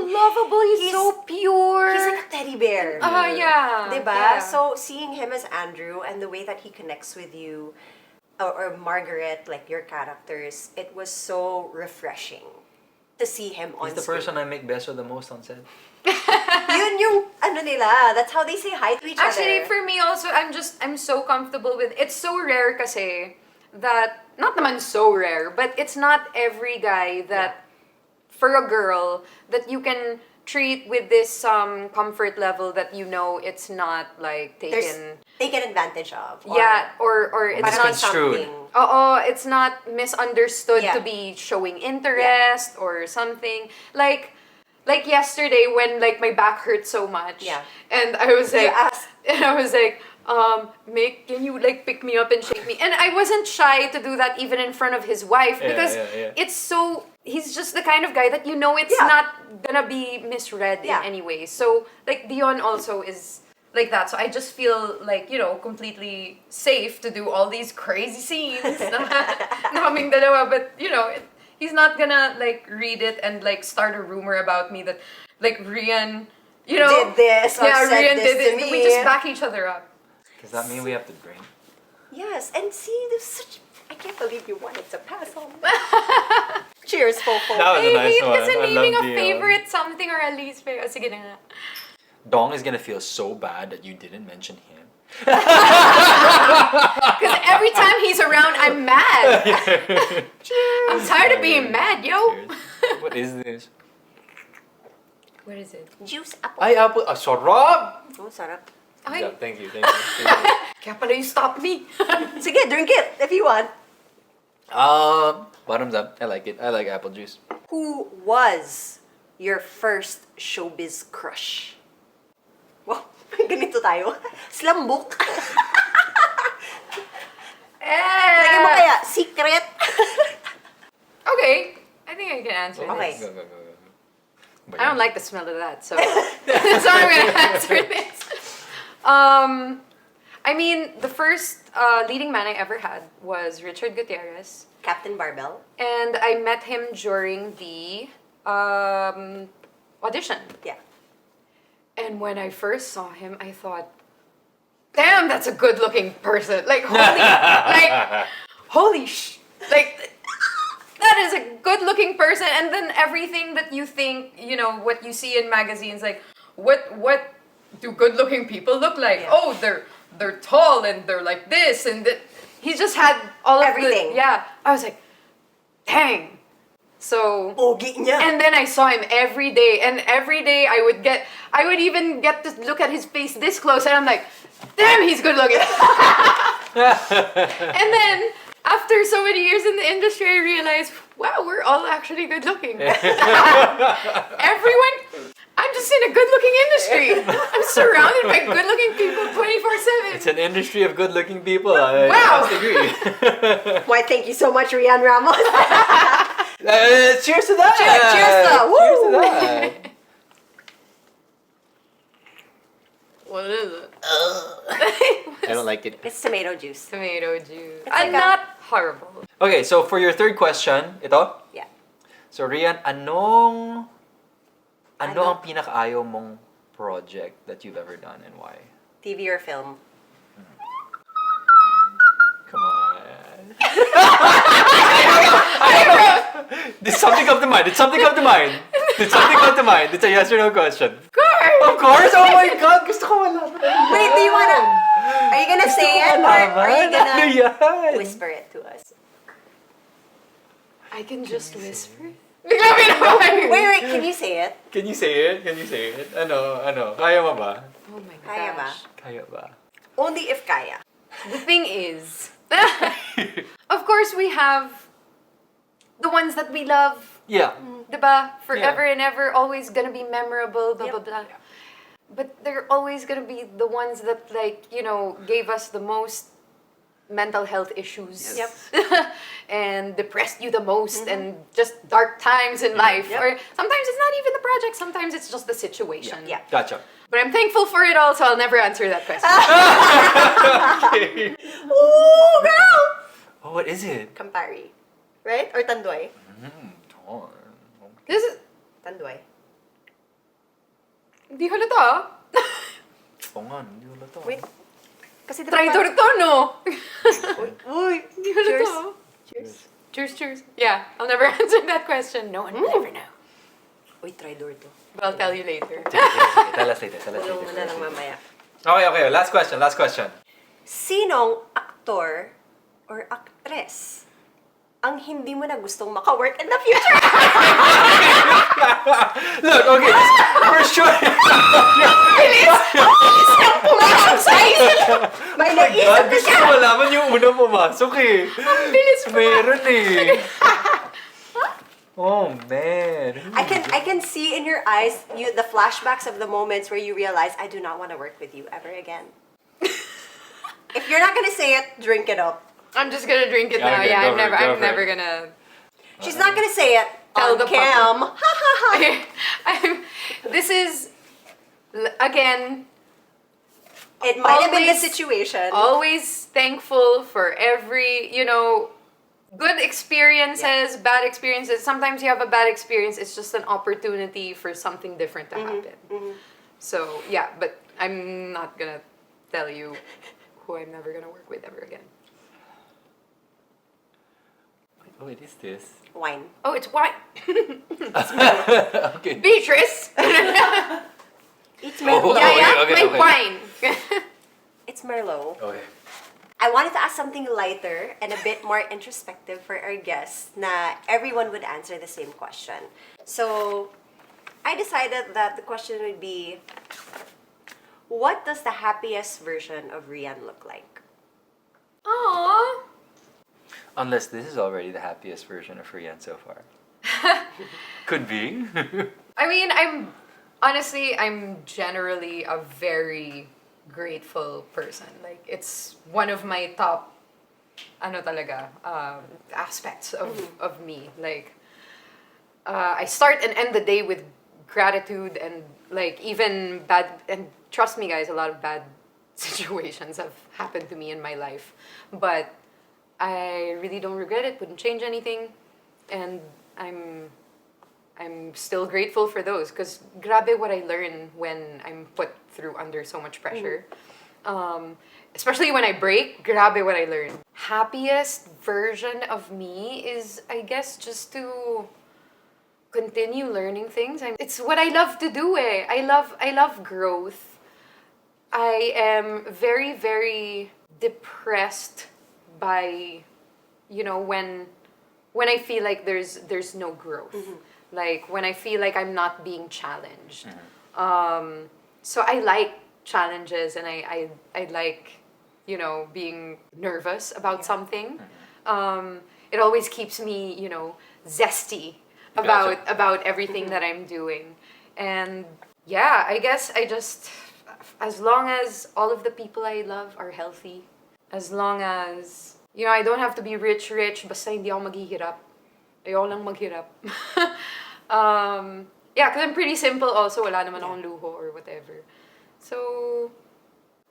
lovable. He's so pure. He's like a teddy bear. Yeah. Diba? Yeah. So, seeing him as Andrew and the way that he connects with you, or Margaret, like your characters, it was so refreshing to see him on He's the screen. person I make beso the most on set. Yun yung, ano nila, that's how they say hi to each Actually, other. for me also, I'm so comfortable with, it's so rare kasi that, not naman so rare, but it's not every guy that, for a girl, that you can treat with this comfort level that you know it's not like There's taken, taken advantage of. yeah, or it's parang not, Misconstrued. something. it's not misunderstood Yeah. to be showing interest or something. Like yesterday when like my back hurt so much. Yeah. And I was You like, asked. and I was like, Mick, can you like pick me up and shake me? And I wasn't shy to do that even in front of his wife because it's so, he's just the kind of guy that it's not gonna be misread in any way. So like Dion also is like that. So I just feel like, completely safe to do all these crazy scenes. Naming dalawa, but he's not gonna like read it and like start a rumor about me that like Rhian, did this or said Rhian this did to it. me. We just back each other up. Does that mean we have to drink? Yes, and see, there's such. I can't believe you wanted to pass on. Cheers, Fofo. That was a nice one. Kasi I naming love a Dion. favorite something or a least favorite. Sige na nga. Dong is gonna feel so bad that you didn't mention him. Because every time he's around, I'm mad. Cheers. I'm tired of being mad, yo. Cheers. What is this? What is it? Juice apple. Ay, apple. Sarap! Oh, sarap. Ay, Yeah, thank you. kaya pala you stopped me. Sige, drink it if you want. Bottoms up. I like it. I like apple juice. Who was your first showbiz crush? Wow, ganito tayo. Slambok. Lagyan mo kaya, secret. Okay, I think I can answer Okay. this. Go. I don't like the smell of that, so so I'm gonna answer this. I mean, the first leading man I ever had was Richard Gutierrez, Captain Barbell. and I met him during the audition. Yeah. And when I first saw him, I thought, "Damn, that's a good-looking person!" Like that is a good-looking person. And then everything that you think, what you see in magazines, like what do good-looking people look like? Yeah. Oh, they're tall and they're like this and that. He just had all of Everything. I was like, dang. So. Pogi niya. And then I saw him every day, and every day I would even get to look at his face this close, and I'm like, damn, he's good looking. And then after so many years in the industry, I realized, wow, we're all actually good looking. Everyone, I'm just in a good looking industry. I'm surrounded by good looking people 24/7. It's an industry of good-looking people. I Wow. must agree. Why, thank you so much, Rhian Ramos. Cheers to that! Cheers to that. Cheers to Woo. that! What is it? I don't like it. It's tomato juice. Tomato juice. It's like Not horrible. Okay, so for your third question, ito? Yeah. So Rhian, ano Ano? ang pinakaayaw mong project that you've ever done and why? TV or film? Come on. Did something come to mind? Did something come to mind? Did something come to mind? It's a yes or no question. Of course! Of course! Oh my God! Gusto ko malaman. Wait, do you wanna... Are you gonna say it or are you Ano gonna yan? whisper it to us? I can just whisper. Wait, Wait, can you say it? Can you say it? Can you say it? Ano? Kaya mo ba? Oh my gosh. Kaya ba? Kaya ba? Only if kaya. The thing is, of course we have the ones that we love, Yeah. diba? Forever and ever, always gonna be memorable, blah, Yep. blah, blah. But they're always gonna be the ones that, like, gave us the most mental health issues. Yep. And depressed you the most, and just dark times in life. Yep. Or sometimes it's not even the project, sometimes it's just the situation. Yeah. Gotcha. But I'm thankful for it all, so I'll never answer that question. Okay. Ooh, girl! Oh, what is it? Campari. Right? Or Tanduay? This is... Tanduay. Hindi halata. Oo nga, hindi wala to. Wait. Kasi Traitor to, no? Uy! Hindi Cheers. halata. Cheers. Cheers. Yeah, I'll never answer that question. No one will ever know. Uy, traidor to. But I'll tell you later. Sige, tell us later. Tulong mo na lang mamaya. Okay. Last question. Sinong aktor or actress ang hindi mo na gustong maka-work in the future? Look, okay, for sure. May God, naisip na gusto siya! ko malaman yung una pumasok eh. bilis mo. Meron eh. Oh, man. I can see in your eyes the flashbacks of the moments where you realize I do not want to work with you ever again. If you're not gonna say it, drink it up. I'm just gonna drink it now. Okay, Yeah, go I'm for it, never, go I'm for it. never gonna. She's not gonna say it Tell on the cam. This is again It might have been the Always- situation. always thankful for every good experiences, bad experiences. Sometimes you have a bad experience. It's just an opportunity for something different to happen. So yeah, but I'm not gonna tell you who I'm never gonna work with ever again. What is this? Wine. Oh, it's wine. Okay. Beatrice. It's Oh, Merlot. Yeah, okay, my okay. wine. It's Merlot. Okay. I wanted to ask something lighter and a bit more introspective for our guests na everyone would answer the same question. So, I decided that the question would be, what does the happiest version of Rhian look like? Aww. Unless this is already the happiest version of Rhian so far. Could be. I mean, I'm generally a very grateful person. Like, it's one of my top, aspects of me. Like, I start and end the day with gratitude and, like, even bad, and trust me guys, a lot of bad situations have happened to me in my life. But I really don't regret it, wouldn't change anything. And I'm still grateful for those because grabe what I learn when I'm put through under so much pressure. Especially when I break, grabe what I learn. Happiest version of me is, I guess, just to continue learning things. It's what I love to do. I love growth. I am very, very depressed by, when I feel like there's no growth. Like when I feel like I'm not being challenged. So I like challenges and I like, being nervous about something. It always keeps me, zesty Gotcha. about everything that I'm doing. And yeah, I guess as long as all of the people I love are healthy, as long as, I don't have to be rich, basta hindi ako maghihirap. Ayoko lang maghirap. Yeah, because I'm pretty simple also. Wala naman akong luho or whatever. So,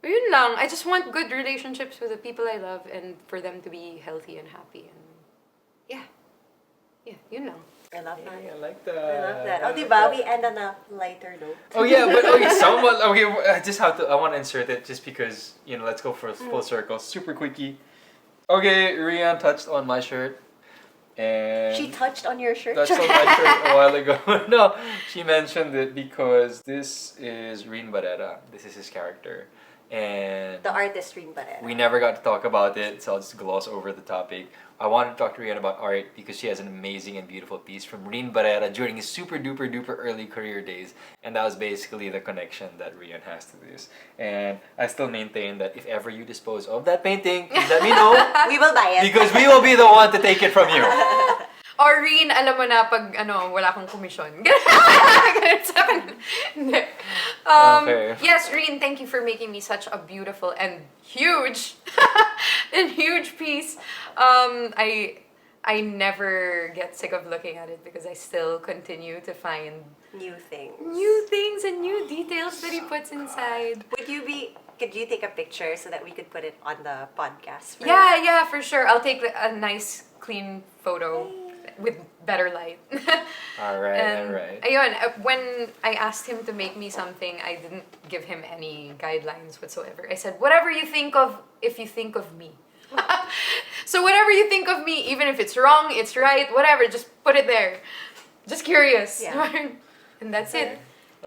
yun lang. I just want good relationships with the people I love and for them to be healthy and happy. And yeah, yun lang. I love that. I like that. I love that. Oh, diba? We end on a lighter note. Oh yeah, but okay, someone. Okay, I just have to. I want to insert it just because Let's go for a full circle, super quickie. Okay, Rhian touched on my shirt, and She touched on your shirt. touched on my shirt a while ago. No, she mentioned it because this is Rhian Barrera. This is his character, and The artist Rhian Barrera. we never got to talk about it, so I'll just gloss over the topic. I wanted to talk to Rhian about art because she has an amazing and beautiful piece from Rhian Barrera during his super duper duper early career days, and that was basically the connection that Rhian has to this. And I still maintain that if ever you dispose of that painting, please let me know We will buy it. because we will be the one to take it from you. Or Reen, alam mo na pag wala akong komisyon. Ganun sa akin. Hindi. Okay. Yes, Reen, thank you for making me such a beautiful and huge piece. I never get sick of looking at it because I still continue to find New things. new things and new details that he puts inside. Could you take a picture so that we could put it on the podcast? Yeah, for sure. I'll take a nice, clean photo with better light. Alright. Ayun, when I asked him to make me something, I didn't give him any guidelines whatsoever. I said, whatever you think of, if you think of me. So whatever you think of me, even if it's wrong, it's right, whatever, just put it there. Just curious. Yeah. And that's it.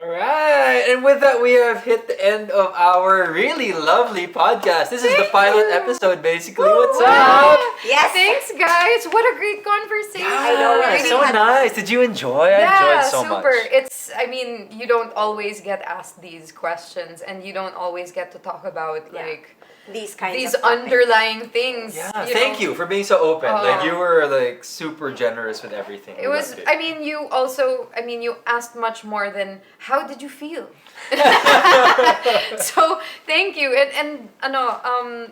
Alright, and with that, we have hit the end of our really lovely podcast. This is the pilot episode, basically. What's up? Yes. Thanks, guys. What a great conversation. I know, Yeah, really so had- nice. Did you enjoy? I enjoyed so super. much. You don't always get asked these questions and you don't always get to talk about Yeah. like these kinds these of topics. underlying things. Yeah, know. thank you for being so open. Like Oh. you were like super generous with everything. It was, I mean, you asked much more than, how did you feel? So, thank you. And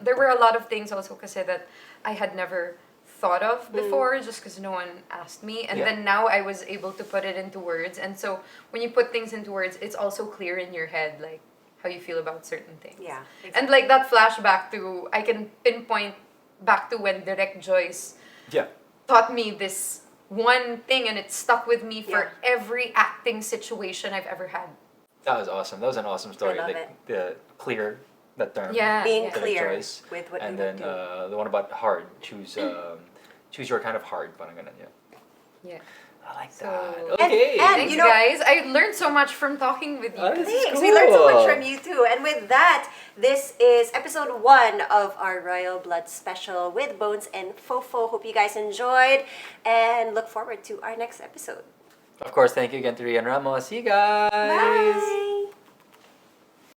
there were a lot of things also kasi that I had never thought of before just because no one asked me. And Yeah. then now I was able to put it into words. And so, when you put things into words, it's also clear in your head, like, how you feel about certain things. Yeah, And like that flashback to, I can pinpoint back to when Direct Joyce Yeah. taught me this one thing and it stuck with me for Yeah. every acting situation I've ever had. That was awesome. That was an awesome story. love Like it. the clear, that term. Yeah. Being yeah. Direct clear choice. with what And you then would do. the one about hard. Choose your kind of hard. Parang ganun, yeah. Yeah. I like So- that. And- Okay. and- Thanks, you know- guys. I learned so much from talking with you. Oh, this is Thanks. We learned so much cool. from you too. And with that, this is episode 1 of our Royal Blood special with Bones and Fofo. Hope you guys enjoyed and look forward to our next episode. Of course, thank you again to Rhian Ramos. See you guys. Bye.